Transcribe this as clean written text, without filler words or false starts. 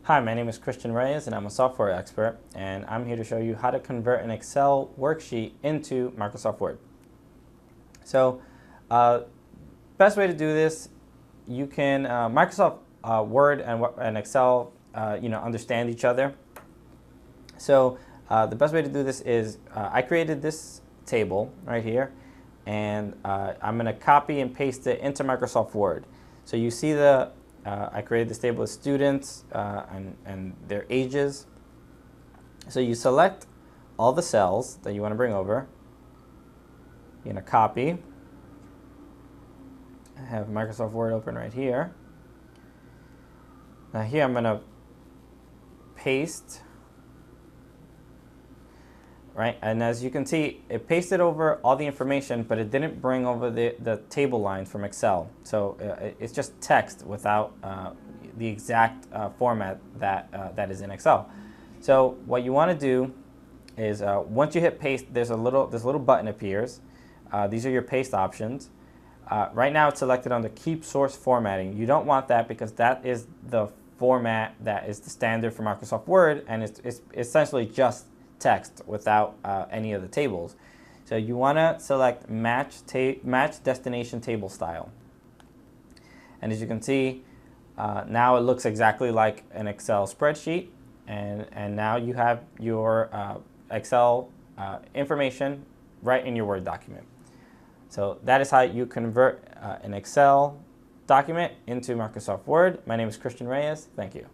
Hi, my name is Christian Reyes and I'm a software expert, and I'm here to show you how to convert an Excel worksheet into Microsoft Word. So, best way to do this, you can, Microsoft Word and Excel, understand each other. So the best way to do this is, I created this table right here, and I'm going to copy and paste it into Microsoft Word. So you see I created this table of students and their ages. So you select all the cells that you want to bring over. You're going to copy. I have Microsoft Word open right here. Now here I'm going to paste. Right, and as you can see, it pasted over all the information, but it didn't bring over the table lines from Excel. So it's just text without the exact format that is in Excel. So what you want to do is once you hit paste, this little button appears. These are your paste options. Right now it's selected under Keep Source Formatting. You don't want that because that is the format that is the standard for Microsoft Word, and it's essentially just text without any of the tables. So you want to select match destination table style. And as you can see, now it looks exactly like an Excel spreadsheet, and now you have your Excel information right in your Word document. So that is how you convert an Excel document into Microsoft Word. My name is Christian Reyes. Thank you.